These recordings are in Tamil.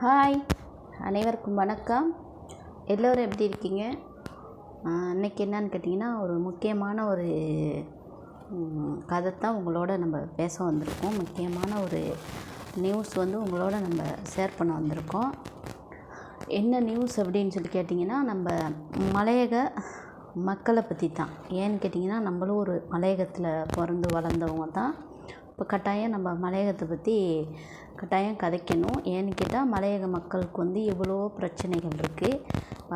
ஹாய், அனைவருக்கும் வணக்கம். எல்லோரும் எப்படி இருக்கீங்க? இன்றைக்கி என்னன்னு கேட்டிங்கன்னா, ஒரு முக்கியமான ஒரு கதை தான் உங்களோட நம்ம பேச வந்திருக்கோம். முக்கியமான ஒரு நியூஸ் உங்களோட நம்ம ஷேர் பண்ண வந்திருக்கோம். என்ன நியூஸ் அப்படின்னு சொல்லி கேட்டிங்கன்னா, நம்ம மலையக மக்களை பற்றி தான். ஏன்னு கேட்டிங்கன்னா, நம்மளும் ஒரு மலையகத்தில் பிறந்து வளர்ந்தவங்க தான். இப்போ கட்டாயம் நம்ம மலையகத்தை பற்றி கட்டாயம் கதைக்கணும். ஏன்னு கேட்டால், மலையக மக்களுக்கு எவ்வளோ பிரச்சனைகள் இருக்குது.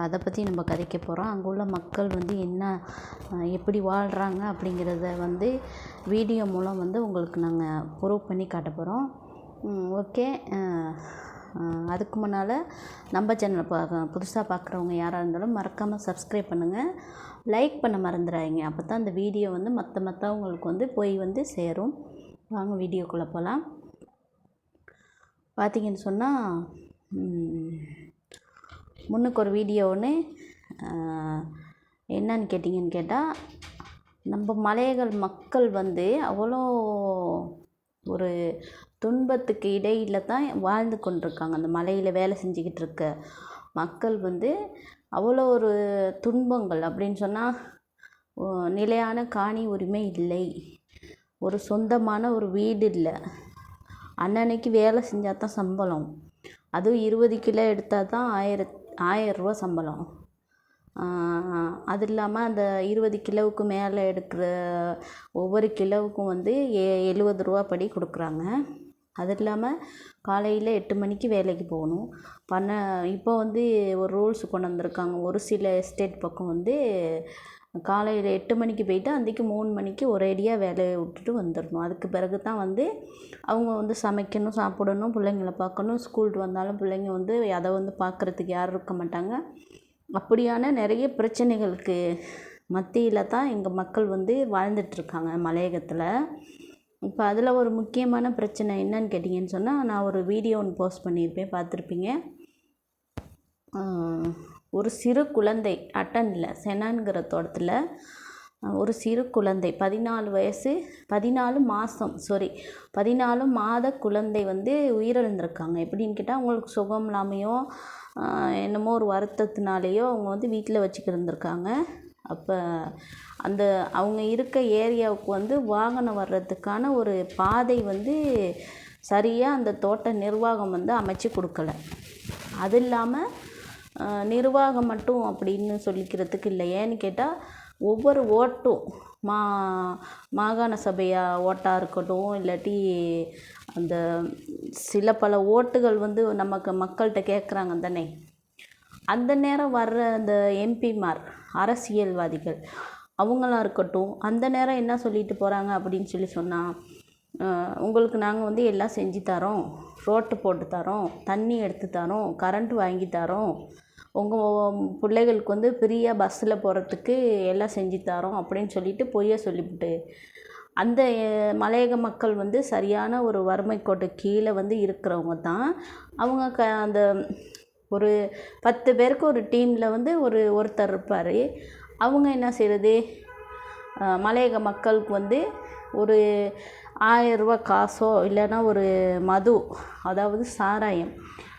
அதை பற்றி நம்ம கதைக்க போகிறோம். அங்கே உள்ள மக்கள் என்ன எப்படி வாழ்கிறாங்க அப்படிங்கிறத வீடியோ மூலம் உங்களுக்கு நாங்கள் ப்ரூவ் பண்ணி காட்ட போகிறோம். ஓகே. அதுக்கு முன்னால் நம்ம சேனலை புதுசாக பார்க்குறவங்க யாராக இருந்தாலும் மறக்காமல் சப்ஸ்கிரைப் பண்ணுங்கள், லைக் பண்ண மறந்துடாதீங்க. அப்போ தான் அந்த வீடியோ மற்றவங்களுக்கு போய் சேரும். வாங்க வீடியோக்குள்ளே போகலாம். பார்த்தீங்கன்னு சொன்னால், முன்னுக்கு ஒரு வீடியோ ஒன்று என்னன்னு கேட்டிங்கன்னு கேட்டால், நம்ம மலையக மக்கள் அவ்வளோ ஒரு துன்பத்துக்கு இடையில் தான் வாழ்ந்து கொண்டிருக்காங்க. அந்த மலையில் வேலை செஞ்சுக்கிட்டு இருக்க மக்கள் அவ்வளோ ஒரு துன்பங்கள். அப்படின்னு சொன்னால், நிலையான காணி உரிமை இல்லை, ஒரு சொந்தமான ஒரு வீடு இல்லை, அன்னன்னைக்கு வேலை செஞ்சால் தான் சம்பளம், அதுவும் 20 கிலோ எடுத்தால் தான் 1000 ரூபா சம்பளம். அது இல்லாமல் அந்த 20 கிலோவுக்கு மேலே எடுக்கிற ஒவ்வொரு கிலோவுக்கும் 70 ரூபா படி கொடுக்குறாங்க. அது இல்லாமல் காலையில் 8 மணிக்கு வேலைக்கு போகணும். இப்போ ஒரு ரூல்ஸ் கொண்டு வந்திருக்காங்க. ஒரு சில எஸ்டேட் பக்கம் காலையில் 8 மணிக்கு போயிட்டு அன்றைக்கி 3 மணிக்கு ஒரேடியாக வேலையை விட்டுட்டு வந்துடணும். அதுக்கு பிறகு தான் அவங்க சமைக்கணும், சாப்பிடணும், பிள்ளைங்கள பார்க்கணும். ஸ்கூலுக்கு வந்தாலும் பிள்ளைங்க அதை பார்க்குறதுக்கு யாரும் இருக்க மாட்டாங்க. அப்படியான நிறைய பிரச்சனைகளுக்கு மத்தியில் தான் எங்கள் மக்கள் வாழ்ந்துட்டுருக்காங்க மலையகத்தில். இப்போ அதில் ஒரு முக்கியமான பிரச்சனை என்னன்னு கேட்டிங்கன்னு சொன்னால், நான் ஒரு வீடியோ ஒன்று போஸ்ட் பண்ணியிருப்பேன், பார்த்துருப்பீங்க. ஒரு சிறு குழந்தை அட்டனில் செனான்கிற தோட்டத்தில் ஒரு சிறு குழந்தை 14 மாத குழந்தை உயிரிழந்திருக்காங்க. எப்படின்னு கேட்டால், அவங்களுக்கு சுகம் இல்லாமையோ என்னமோ ஒரு வருத்தத்தினாலேயோ அவங்க வீட்டில் வச்சுக்கிருந்துருக்காங்க. அப்போ அவங்க இருக்க ஏரியாவுக்கு வாகனம் வர்றதுக்கான ஒரு பாதை சரியாக அந்த தோட்ட நிர்வாகம் அமைச்சு கொடுக்கல. அது இல்லாமல் நிர்வாகம் மட்டும் அப்படின்னு சொல்லிக்கிறதுக்கு இல்லை. ஏன்னு கேட்டால், ஒவ்வொரு ஓட்டும் மாகாண சபையாக ஓட்டாக இருக்கட்டும், இல்லாட்டி அந்த சில பல ஓட்டுகள் நமக்கு மக்கள்கிட்ட கேட்குறாங்க தானே, அந்த நேரம் வர்ற அந்த எம்பிமார், அரசியல்வாதிகள் அவங்களாம் இருக்கட்டும், அந்த நேரம் என்ன சொல்லிட்டு போகிறாங்க அப்படின்னு சொன்னால், உங்களுக்கு நாங்கள் எல்லாம் செஞ்சு தரோம், ரோட்டு போட்டு தரோம், தண்ணி எடுத்து தரோம், கரண்ட் வாங்கி தரோம், உங்கள் பிள்ளைகளுக்கு ஃப்ரீயாக பஸ்ஸில் போகிறதுக்கு எல்லாம் செஞ்சு தரோம் அப்படின்னு சொல்லிட்டு பொய்யை சொல்லிவிட்டு, அந்த மலையக மக்கள் சரியான ஒரு வறுமை கோட்டு கீழே இருக்கிறவங்க தான். அவங்க அந்த ஒரு 10 பேருக்கு ஒரு டீமில் ஒருத்தர் இருப்பார். அவங்க என்ன செய்கிறது, மலையக மக்களுக்கு ஒரு 1000 ரூபா காசோ இல்லைன்னா ஒரு மது, அதாவது சாராயம்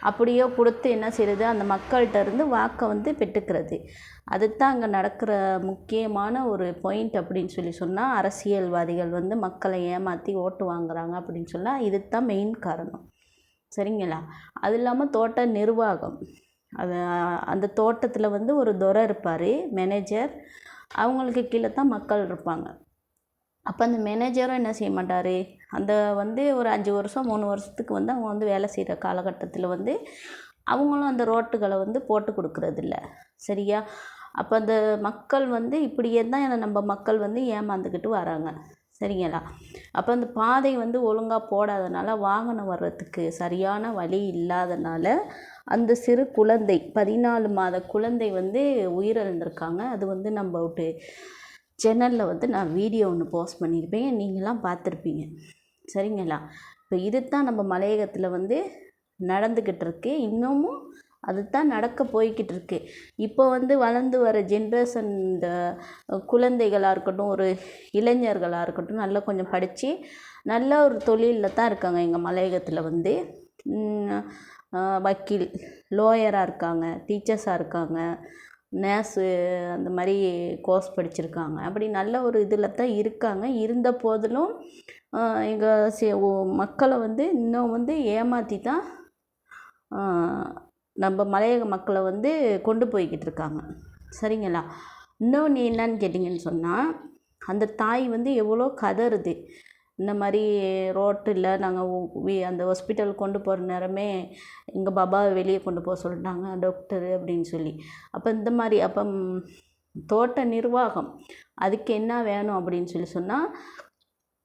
அப்படியோ கொடுத்து என்ன செய்கிறது, அந்த மக்கள்கிட்ட இருந்து வாக்கை பெற்றுக்கிறது. அதுதான் அங்கே நடக்கிற முக்கியமான ஒரு பாயிண்ட் அப்படின்னு சொன்னால், அரசியல்வாதிகள் மக்களை ஏமாற்றி ஓட்டு வாங்குறாங்க அப்படின்னு சொன்னால் இதுதான் மெயின் காரணம். சரிங்களா? அது இல்லாமல் தோட்ட நிர்வாகம், அந்த தோட்டத்தில் ஒரு துரை இருப்பார், மேனேஜர். அவங்களுக்கு கீழே தான் மக்கள் இருப்பாங்க. அப்போ அந்த மேனேஜரும் என்ன செய்ய மாட்டார், அந்த ஒரு 5 வருஷம் 3 வருஷத்துக்கு அவங்க வேலை செய்கிற காலகட்டத்தில் அவங்களும் அந்த ரோட்டுகளை போட்டு கொடுக்குறதில்ல. சரியா? அப்போ அந்த மக்கள் இப்படியே தான் நம்ம மக்கள் ஏமாந்துக்கிட்டு வராங்க. சரிங்களா? அப்போ அந்த பாதை ஒழுங்காக போடாதனால, வாகனம் வர்றதுக்கு சரியான வழி இல்லாதனால, அந்த சிறு குழந்தை 14 மாத குழந்தை உயிரிழந்திருக்காங்க. அது நம்ம ஒரு சேனலில் நான் வீடியோ ஒன்று போஸ்ட் பண்ணியிருப்பேன், நீங்களாம் பார்த்துருப்பீங்க. சரிங்களா? இப்போ இது தான் நம்ம மலையகத்தில் நடந்துக்கிட்டு இருக்கு. இன்னமும் அது தான் நடக்க போய்கிட்டு இருக்கு. இப்போ வளர்ந்து வர ஜென்ரேஷன், இந்த குழந்தைகளாக இருக்கட்டும், ஒரு இளைஞர்களாக இருக்கட்டும், நல்லா கொஞ்சம் படித்து நல்ல ஒரு தொழிலில் தான் இருக்காங்க எங்கள் மலையகத்தில். வக்கீல், லோயராக இருக்காங்க, டீச்சர்ஸாக இருக்காங்க, நேர்ஸு அந்த மாதிரி கோர்ஸ் படிச்சிருக்காங்க. அப்படி நல்ல ஒரு இதில் தான் இருக்காங்க. இருந்த போதிலும் எங்கள் மக்களை வந்து இன்னும் வந்து ஏமாற்றி தான் நம்ம மலையக மக்களை வந்து கொண்டு போய்கிட்டு இருக்காங்க. சரிங்களா? இன்னொன்று என்னன்னு கேட்டிங்கன்னு சொன்னால், அந்த தாய் வந்து எவ்வளோ கதறுது. இந்த மாதிரி ரோட்டில் நாங்கள் அந்த ஹாஸ்பிட்டல் கொண்டு போகிற நேரமே எங்கள் பாபாவை வெளியே கொண்டு போக சொல்லிட்டாங்க டாக்டரு அப்படின்னு சொல்லி. அப்போ இந்த மாதிரி அப்போ தோட்ட நிர்வாகம் அதுக்கு என்ன வேணும் அப்படின்னு சொல்லி சொன்னால்,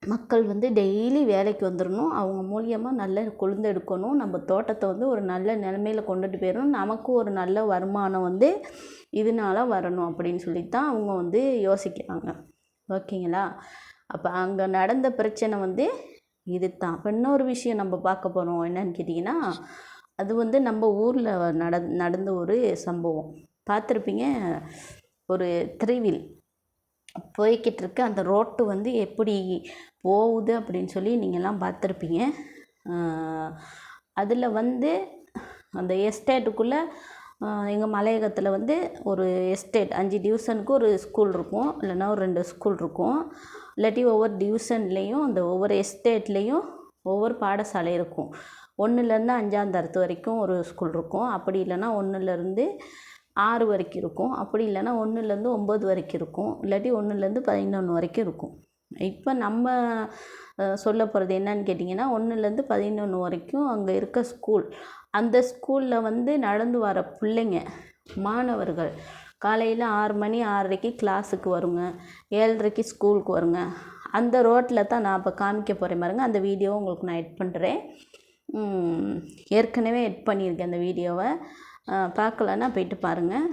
மக்கள் வந்து டெய்லி வேலைக்கு வந்துடணும், அவங்க மூலியமாக நல்ல கொழுந்தெடுக்கணும், நம்ம தோட்டத்தை வந்து ஒரு நல்ல நிலைமையில் கொண்டுட்டு போயிடணும், நமக்கும் ஒரு நல்ல வருமானம் வந்து இதனால் வரணும் அப்படின்னு சொல்லி தான் அவங்க வந்து யோசிக்கிறாங்க. ஓகேங்களா? அப்போ அங்கே நடந்த பிரச்சனை வந்து இது தான். இப்போ இன்னொரு விஷயம் நம்ம பார்க்க போகிறோம் என்னன்னு கேட்டிங்கன்னா, அது வந்து நம்ம ஊரில் நடந்த ஒரு சம்பவம் பார்த்துருப்பீங்க. ஒரு த்ரீவில் போய்கிட்டு இருக்க அந்த ரோட்டு வந்து எப்படி போகுது அப்படின்னு சொல்லி நீங்கள்லாம் பார்த்துருப்பீங்க. அதில் வந்து அந்த எஸ்டேட்டுக்குள்ளே எங்கள் மலையகத்தில் வந்து ஒரு எஸ்டேட் 5 டிவிஷனுக்கு ஒரு ஸ்கூல் இருக்கும், இல்லைன்னா ஒரு 2 ஸ்கூல் இருக்கும். இல்லாட்டி ஒவ்வொரு டிவிஷன்லேயும் அந்த ஒவ்வொரு எஸ்டேட்லேயும் ஒவ்வொரு பாடசாலை இருக்கும். 1லேருந்து 5ஆம் தரத்து வரைக்கும் ஒரு ஸ்கூல் இருக்கும். அப்படி இல்லைன்னா 1லேருந்து 6 வரைக்கும் இருக்கும். அப்படி இல்லைன்னா 1லேருந்து 9 வரைக்கும் இருக்கும். இல்லாட்டி 1லேருந்து 11 வரைக்கும் இருக்கும். இப்போ நம்ம சொல்ல போகிறது என்னன்னு கேட்டிங்கன்னா, 1லேருந்து 11 வரைக்கும் அங்கே இருக்க ஸ்கூல். அந்த ஸ்கூலில் வந்து நடந்து வர பிள்ளைங்க, மாணவர்கள் காலையில் 6 மணி 6:30க்கு கிளாஸுக்கு வருங்க, 7:30க்கு ஸ்கூலுக்கு வருங்க. அந்த ரோட்டில் தான் நான் இப்போ காமிக்க போகிறேன் பாருங்க. அந்த வீடியோவை உங்களுக்கு நான் எட் பண்ணுறேன். ஏற்கனவே எட் பண்ணியிருக்கேன் அந்த வீடியோவை. பார்க்கலன்னா போயிட்டு பாருங்கள்.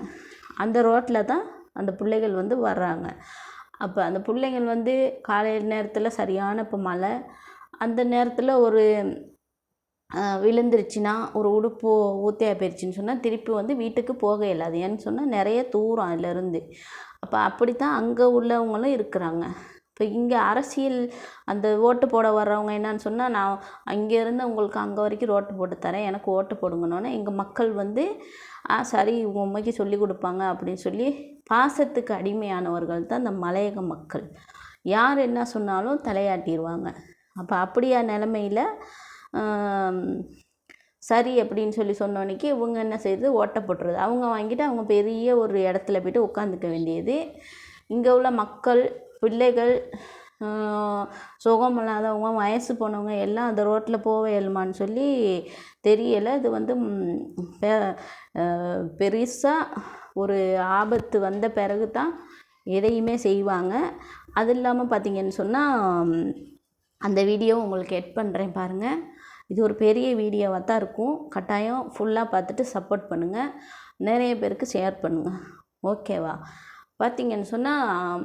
அந்த ரோட்டில் தான் அந்த பிள்ளைகள் வந்து வர்றாங்க. அப்போ அந்த பிள்ளைங்கள் வந்து காலையில் நேரத்தில் சரியான இப்போ மழை, அந்த நேரத்தில் ஒரு விழுந்துருச்சுன்னா, ஒரு உடுப்பு ஊத்தையாக போயிடுச்சின்னு சொன்னால் திருப்பி வந்து வீட்டுக்கு போக இயலாது. ஏன்னு சொன்னால் நிறைய தூரம் அதிலேருந்து. அப்போ அப்படி தான் அங்கே உள்ளவங்களும் இருக்கிறாங்க. இப்போ இங்கே அரசியல் அந்த ஓட்டு போட வர்றவங்க என்னன்னு சொன்னால், நான் அங்கேருந்து உங்களுக்கு அங்கே வரைக்கும் ரோட்டு போட்டு தரேன், எனக்கு ஓட்டு போடுங்கன்னோன்னே எங்கள் மக்கள் வந்து சரி உங்கள் உண்மைக்கு சொல்லி கொடுப்பாங்க அப்படின்னு சொல்லி பாசத்துக்கு அடிமையானவர்கள் தான் இந்த மலையக மக்கள். யார் என்ன சொன்னாலும் தலையாட்டிடுவாங்க. அப்போ அப்படியா நிலமையில் சரி அப்படின்னு சொல்லி சொன்னோன்னைக்கு இவங்க என்ன செய்யுது, ஓட்டை போட்டுறது. அவங்க வாங்கிட்டு அவங்க பெரிய ஒரு இடத்துல போய்ட்டு உட்காந்துக்க வேண்டியது. இங்கே உள்ள மக்கள், பிள்ளைகள், சுகமில்லாதவங்க, வயசு போனவங்க எல்லாம் அந்த ரோட்டில் போக இயலுமான்னு சொல்லி தெரியலை. இது வந்து பெருசாக ஒரு ஆபத்து வந்த பிறகு தான் எதையுமே செய்வாங்க. அது இல்லாமல் பார்த்திங்கன்னு சொன்னால், அந்த வீடியோ உங்களுக்கு எட் பண்ணுறேன் பாருங்கள். இது ஒரு பெரிய வீடியோவாக தான் இருக்கும். கட்டாயம் ஃபுல்லாக பார்த்துட்டு சப்போர்ட் பண்ணுங்கள், நிறைய பேருக்கு ஷேர் பண்ணுங்கள். ஓகேவா? பார்த்திங்கன்னு சொன்னால்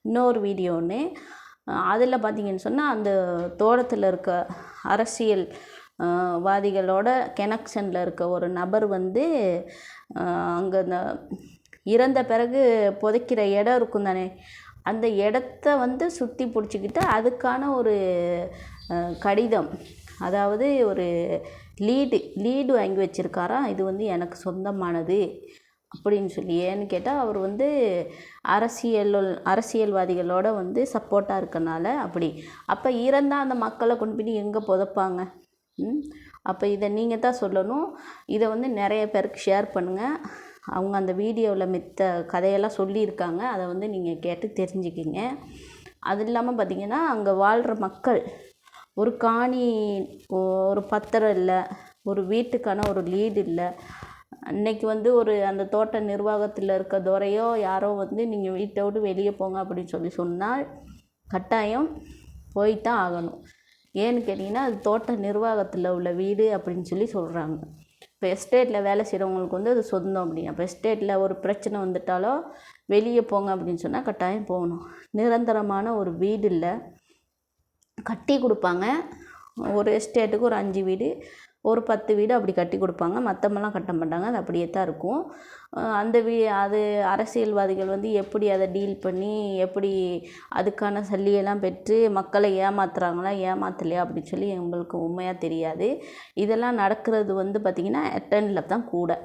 இன்னொரு வீடியோ ஒன்று, அதில் பார்த்திங்கன்னு சொன்னால் அந்த தோட்டத்தில் இருக்க அரசியல் வாதிகளோட கனெக்ஷனில் இருக்க ஒரு நபர் வந்து அங்கே இந்த இறந்த பிறகு புதைக்கிற இடம் இருக்கும் தானே, அந்த இடத்த வந்து சுற்றி பிடிச்சிக்கிட்டு அதுக்கான ஒரு கடிதம், அதாவது ஒரு லீடு வாங்கி வச்சுருக்காராம். இது வந்து எனக்கு சொந்தமானது அப்படின்னு சொல்லி. ஏன்னு கேட்டால் அவர் வந்து அரசியல்வாதிகளோட வந்து சப்போர்ட்டாக இருக்கனால அப்படி. அப்போ இறந்தால் அந்த மக்களை கொண்டு போய் எங்கே புதைப்பாங்க? அப்போ இதை நீங்கள் தான் சொல்லணும். இதை வந்து நிறைய பேருக்கு ஷேர் பண்ணுங்கள். அவங்க அந்த வீடியோவில் மித்த கதையெல்லாம் சொல்லியிருக்காங்க, அதை வந்து நீங்கள் கேட்டு தெரிஞ்சுக்கிங்க. அது இல்லாமல் பார்த்திங்கன்னா, அங்கே வாழ்கிற மக்கள் ஒரு காணி, ஒரு பத்திரம் இல்லை, ஒரு வீட்டுக்கான ஒரு லீடு இல்லை. அன்னைக்கு வந்து ஒரு அந்த தோட்ட நிர்வாகத்தில் இருக்க துறையோ யாரோ வந்து நீங்கள் வீட்டை விட்டு வெளியே போங்க அப்படின்னு சொல்லி சொன்னால் கட்டாயம் போய்தான் ஆகணும். ஏன்னு கேட்டிங்கன்னா, அது தோட்ட நிர்வாகத்தில் உள்ள வீடு அப்படின்னு சொல்லி சொல்கிறாங்க. இப்போ எஸ்டேட்டில் வேலை செய்கிறவங்களுக்கு வந்து அது சொந்தம் அப்படின்னு. அப்போ எஸ்டேட்டில் ஒரு பிரச்சனை வந்துட்டாலோ வெளியே போங்க அப்படின்னு சொன்னால் கட்டாயம் போகணும். நிரந்தரமான ஒரு வீடு இல்லை, கட்டி கொடுப்பாங்க. ஒரு எஸ்டேட்டுக்கு ஒரு 5 வீடு, ஒரு 10 வீடு அப்படி கட்டி கொடுப்பாங்க, மற்றமெல்லாம் கட்ட மாட்டாங்க. அது அப்படியே தான் இருக்கும். அந்த அது அரசியல்வாதிகள் வந்து எப்படி அதை டீல் பண்ணி எப்படி அதுக்கான சல்லியெல்லாம் பெற்று மக்களை ஏமாத்துறாங்களா ஏமாத்தலையா அப்படின்னு சொல்லி எங்களுக்கு உண்மையாக தெரியாது. இதெல்லாம் நடக்கிறது வந்து பார்த்திங்கன்னா எட்டனில் தான் கூட.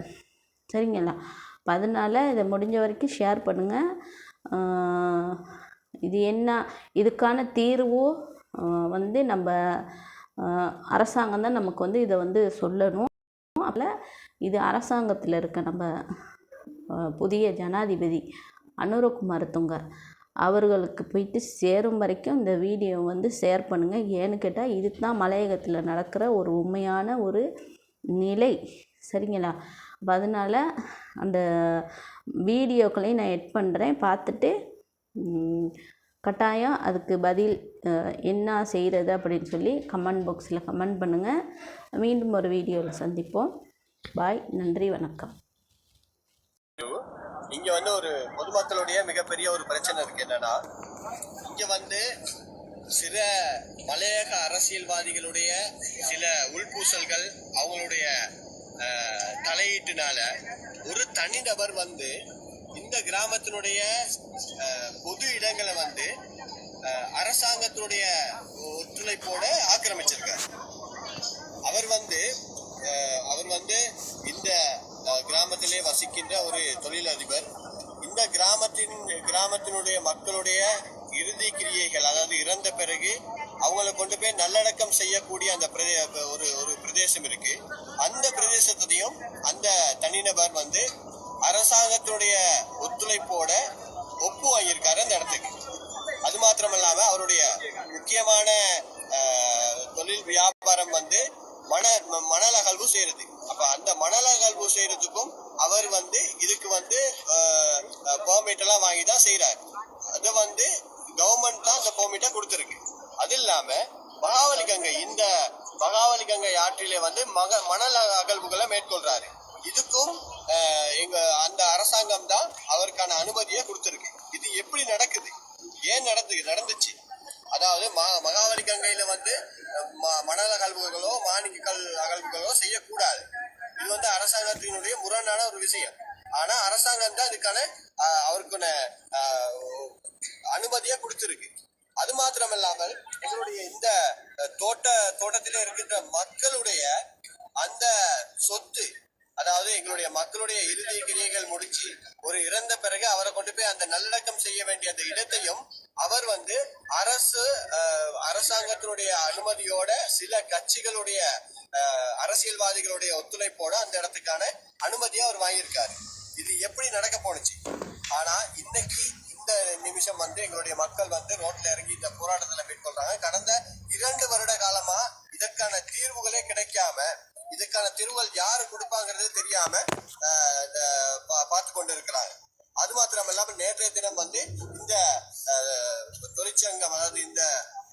சரிங்களா? அப்போ அதனால் இதை முடிஞ்ச வரைக்கும் ஷேர் பண்ணுங்கள். இது என்ன இதுக்கான தீர்வு வந்து நம்ம அரசாங்கம் தான் நமக்கு வந்து இதை வந்து சொல்லணும். அதில் இது அரசாங்கத்தில் இருக்க நம்ம புதிய ஜனாதிபதி அனுரகுமார் துங்க அவர்களுக்கு போயிட்டு சேரும் வரைக்கும் இந்த வீடியோ வந்து ஷேர் பண்ணுங்கள். ஏன்னு கேட்டால் இதுக்கு தான் மலையகத்தில் நடக்கிற ஒரு உண்மையான ஒரு நிலை. சரிங்களா? அப்போ அதனால் அந்த வீடியோக்களையும் நான் எட் பண்ணுறேன், பார்த்துட்டு கட்டாயம் அதுக்கு பதில் என்ன செய்கிறது அப்படின்னு சொல்லி கமெண்ட் பாக்ஸில் கமெண்ட் பண்ணுங்கள். மீண்டும் ஒரு வீடியோவில் சந்திப்போம். பாய், நன்றி, வணக்கம். இங்கே வந்து ஒரு பொதுமக்களுடைய மிகப்பெரிய ஒரு பிரச்சனை இருக்குது. என்னன்னா, இங்கே வந்து சில மலையக அரசியல்வாதிகளுடைய சில உள்பூசல்கள், அவங்களுடைய தலையீட்டுனால ஒரு தனிநபர் வந்து இந்த கிராமத்தினுடைய பொது இடங்களை வந்து அரசாங்கத்தினுடைய ஒத்துழைப்போட ஆக்கிரமிச்சிருக்கார். அவர் வந்து இந்த கிராமத்திலே வசிக்கின்ற ஒரு தொழிலதிபர். இந்த கிராமத்தினுடைய மக்களுடைய இறுதி கிரியைகள், அதாவது இறந்த பிறகு அவங்களை கொண்டு போய் நல்லடக்கம் செய்யக்கூடிய அந்த ஒரு பிரதேசம் இருக்கு. அந்த பிரதேசத்தையும் அந்த தனிநபர் வந்து அரசாங்கத்தினுடைய ஒத்துழைப்போட ஒப்பு வாங்கியிருக்காரு அந்த இடத்துக்கு. அது மாத்திரமல்லாம அவருடைய முக்கியமான தொழில் வியாபாரம் வந்து மணல் அகழ்வு செய்யறது. அப்ப அந்த மணல் அகழ்வு செய்யறதுக்கும் அவர் வந்து இதுக்கு வந்து பெர்மிட் எல்லாம் வாங்கி தான் செய்யறாரு. அது வந்து கவர்மெண்ட் தான் அந்த பெர்மிட்டை கொடுத்துருக்கு. அது இல்லாம இந்த மகாவலி கங்கை ஆற்றிலே வந்து மணல் அகழ்வுகளை மேற்கொள்றாரு. இதுக்கும் அந்த அரசாங்கம் தான் அவருக்கான அனுமதியை கொடுத்துருக்கு. இது எப்படி நடக்குது, ஏன் நடந்துச்சு? அதாவது மகாவலி கங்கையில வந்து மணல் அகழ்வுகளோ மாணிக்கல் அகழ்வுகளோ செய்யக்கூடாது. இது வந்து அரசாங்கத்தினுடைய முரணான ஒரு விஷயம். ஆனா அரசாங்கம் தான் இதுக்கான அவருக்கான அனுமதியை கொடுத்துருக்கு. அது மாத்திரமல்லாமல் எங்களுடைய இந்த தோட்டத்திலே இருக்கின்ற மக்களுடைய அந்த சொத்து, அதாவது எங்களுடைய மக்களுடைய இறுதி கிரியைகள் முடிச்சு ஒரு இறந்த பிறகு அவரை கொண்டு போய் அந்த நல்லடக்கம் செய்ய வேண்டிய அந்த இடத்தையும் அவர் வந்து அரசாங்கத்தினுடைய அனுமதியோட சில கட்சிகளுடைய அரசியல்வாதிகளுடைய ஒத்துழைப்போட அந்த இடத்துக்கான அனுமதியை அவர் வாங்கியிருக்காரு. இது எப்படி நடக்க போனுச்சு? ஆனா இன்னைக்கு இந்த நிமிஷம் வந்து எங்களுடைய மக்கள் வந்து ரோட்ல இறங்கி இந்த போராட்டத்துல மேற்கொள்றாங்க. கடந்த 2 வருட காலமா இதற்கான தீர்வுகளே கிடைக்காம, இதுக்கான தீர்வுகள் யாரு கொடுப்பாங்கிறது தெரியாம பார்த்து கொண்டு இருக்கிறாங்க. அது மாத்திரம் இல்லாம நேற்றைய தினம் வந்து இந்த தொழிற்சங்கம், அதாவது இந்த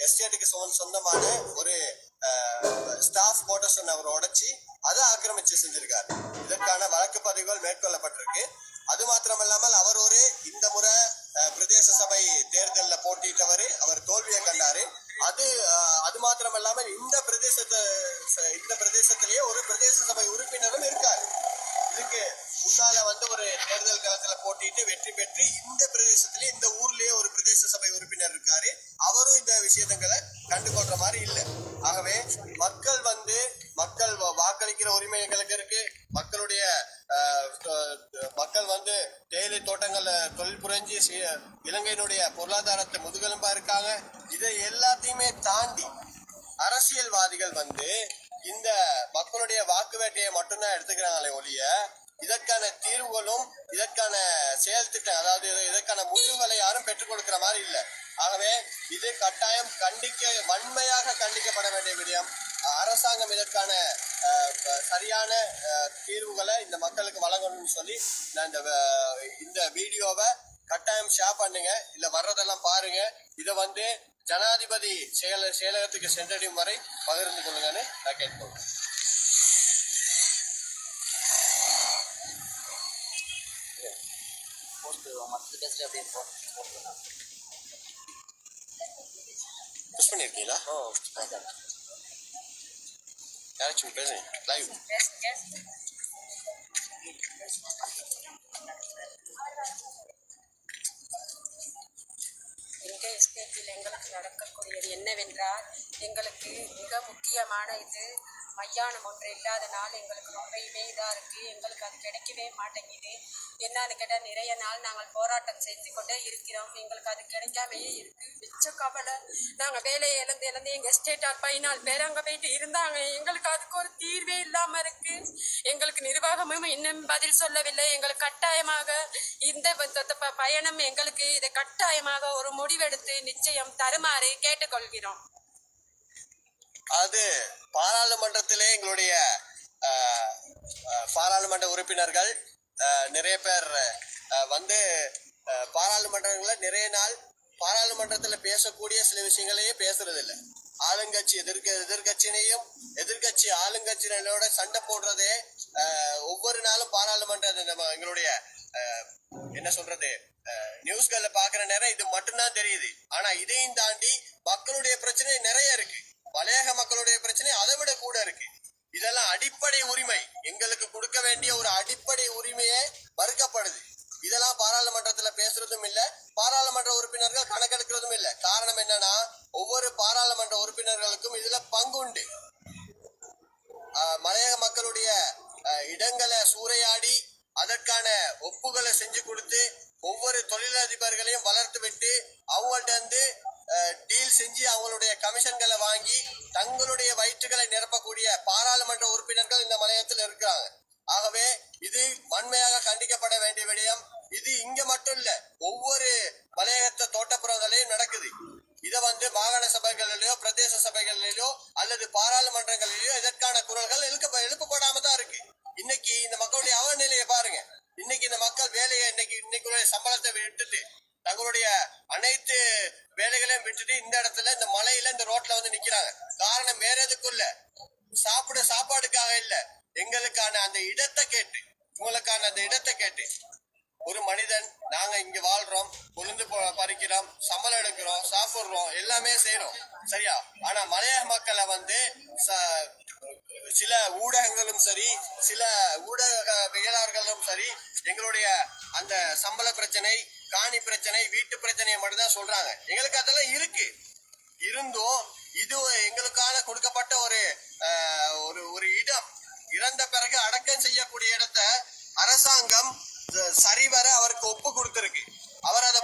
எஸ்டேட்டுக்கு சொந்தமான ஒரு ஸ்டாஃப் குவார்டர்ஸ் அவர் உடைச்சி அதை ஆக்கிரமிச்சு செஞ்சிருக்காரு. இதற்கான வழக்கு பதிவுகள் மேற்கொள்ளப்பட்டிருக்கு. அது மாத்திரம் இல்லாமல் அவர் இந்த முறை பிரதேச சபை தேர்தலில் போட்டியிட்டவர், அவர் தோல்வியை கண்டாரு. அது மாத்திரம் இல்லாமல் இந்த பிரதேசத்திலேயே ஒரு பிரதேச சபை உறுப்பினரும் இருக்காரு. இதுக்கு முன்னால வந்து ஒரு தேர்தல் களத்துல போட்டிட்டு வெற்றி பெற்று இந்த பிரதேசத்திலே இந்த ஊர்லயே ஒரு பிரதேச சபை உறுப்பினர் இருக்காரு. அவரும் இந்த விஷயங்களை கண்டுகொள்ற மாதிரி இல்லை. ஆகவே மக்கள் வாக்களிக்கிற உரிமை எங்களுக்கு இருக்கு. மக்கள் வந்து தேயிலை தோட்டங்கள்ல தொழில் புரிஞ்சு இலங்கையினுடைய பொருளாதாரத்தை முதுகெலும்பா இருக்காங்க. இதை எல்லாத்தையுமே தாண்டி அரசியல்வாதிகள் வந்து இந்த மக்களுடைய வாக்கு வேட்டையை மட்டும்தான் எடுத்துக்கிறாங்களே ஒழிய இதற்கான தீர்வுகளும் இதற்கான செயல் திட்டம், அதாவது இதற்கான முடிவுகளை யாரும் பெற்றுக் கொடுக்கிற மாதிரி இல்லை. ஆகவே இது கட்டாயம் வன்மையாக கண்டிக்கப்பட வேண்டிய விடயம். அரசாங்கம் இதற்கான சரியான தீர்வுகளை இந்த மக்களுக்கு வழங்கணும்னு சொல்லி நான் இந்த வீடியோவை கட்டாயம் ஷேர் பண்ணுங்க, இல்ல வர்றதெல்லாம் பாருங்க. இதை வந்து ஜனாதிபதி செயலகத்துக்கு சென்றடையும் வரை பகிர்ந்து கொள்ளுங்கன்னு நான் கேட்போம். புஷ் பண்ணிருக்கீங்களா? யாராச்சும் பேசுங்க லைவ். எங்கள் எஸ்டேட்டில் எங்களுக்கு நடக்கக்கூடியது என்னவென்றால், எங்களுக்கு மிக முக்கியமான இது மையானம் ஒன்று இல்லாதனால் எங்களுக்கு ரொம்பவுமே இதாக இருக்குது. எங்களுக்கு அது கிடைக்கவே மாட்டேங்குது. என்னன்னு கேட்டால், நிறைய நாள் நாங்கள் போராட்டம் செய்து கொண்டே இருக்கிறோம். எங்களுக்கு அது கிடைக்காமே இருக்குது. மிச்ச கவலை. நாங்கள் வேலையை இழந்து எங்கள் எஸ்டேட்டால் 14 பேர் அங்கே போயிட்டு இருந்தாங்க. எங்களுக்கு அதுக்கு ஒரு தீர்வே இல்லாமல் இருக்குது. எங்களுக்கு நிர்வாகமும் இன்னும் பதில் சொல்லவில்லை. எங்களுக்கு கட்டாயமாக இந்த பயணம் எங்களுக்கு இதை கட்டாயமாக ஒரு முடிவெடுத்து நிச்சயம் தருமாறு கேட்டுக்கொள்கிறோம். அது பாராளுமன்றத்திலே எங்களுடைய பாராளுமன்ற உறுப்பினர்கள் நிறைய பேர் வந்து பாராளுமன்றங்களில் நிறைய நாள் பாராளுமன்றத்தில் பேசக்கூடிய சில விஷயங்களையே பேசுறது இல்லை. ஆளுங்கட்சி எதிர்கட்சியினையும் எதிர்கட்சி ஆளுங்கட்சியினரோட சண்டை போடுறதே ஒவ்வொரு நாளும் பாராளுமன்ற எங்களுடைய என்ன சொல்றது நியூஸ்கள்ல பாக்குற நேரம் இது மட்டும்தான் தெரியுது. ஆனா இதையும் தாண்டி மக்களுடைய பிரச்சனை நிறைய இருக்கு. மலையக மக்களுடைய பிரச்சனை அதை விட கூட இருக்கு. இதெல்லாம் அடிப்படை உரிமை, எங்களுக்கு கொடுக்க வேண்டிய ஒரு அடிப்படை உரிமையே மறுக்கப்படுது. இதெல்லாம் பாராளுமன்றத்துல பேசுறதும் இல்ல, பாராளுமன்ற உறுப்பினர்கள் கணக்கெடுக்கிறதும் இல்ல. காரணம் என்னன்னா, ஒவ்வொரு பாராளுமன்ற உறுப்பினர்களுக்கும் இதுல பங்கு உண்டு. மலையக மக்களுடைய இடங்களை சூறையாடி அதற்கான ஒப்புகளை செஞ்சு கொடுத்து ஒவ்வொரு தொழிலதிபர்களையும் வளர்த்து விட்டு அவங்கள்ட்ட இருந்து டீல் செஞ்சு அவங்களுடைய கமிஷன்களை வாங்கி தங்களுடைய வயிற்றுகளை நிரப்பக்கூடிய பாராளுமன்ற உறுப்பினர்கள் இந்த மலையத்தில் இருக்கிறாங்க. ஆகவே இது வன்மையாக கண்டிக்கப்பட வேண்டிய விடயம். இது இங்க மட்டும் இல்ல, ஒவ்வொரு மலையகத்த தோட்டப்புறங்களையும் நடக்குது. இதை மாகாண சபைகளிலோ பிரதேச சபைகளிலோ அல்லது பாராளுமன்றங்களிலோ இதற்கான குரல்கள் எழுப்பப்படாம தான் இருக்கு. இன்னைக்கு இந்த மக்களுடைய அவநிலையை பாருங்க. இன்னைக்கு இந்த மக்கள் வேலையை இன்னைக்கு சம்பளத்தை விட்டுட்டு தங்களுடைய அனைத்து வேலைகளையும் விட்டுட்டு இந்த இடத்துல இந்த மலையில இந்த ரோட்ல நிக்கிறாங்க. காரணம் வேற எதுக்கும் இல்ல, சாப்பாடுக்காக இல்ல, எங்களுக்கான அந்த இடத்தை கேட்டு, உங்களுக்கான அந்த இடத்தை கேட்டு. ஒரு மனிதன் நாங்க இங்க வாழ்றோம், உளுந்து பறிக்கிறோம், சம்பளம் எடுக்கிறோம், சாப்பிடுறோம், எல்லாமே செய்யறோம், சரியா? ஆனா மலையக மக்களை சில ஊடகங்களும் சரி, சில ஊடகவியலாளர்களும் சரி, எங்களுடைய அந்த சம்பள பிரச்சனை, காணி பிரச்சனை, வீட்டு பிரச்சனையை மட்டும்தான் சொல்றாங்க. எங்களுக்கு அதெல்லாம் இருக்கு. இருந்தும் இது எங்களுக்கான கொடுக்கப்பட்ட ஒரு இடம். இறந்த பிறகு அடக்கம் செய்யக்கூடிய இடத்தை அரசாங்கம் சரிவர அவருக்கு ஒப்பு கொடுத்திருக்கு. அவர் அதை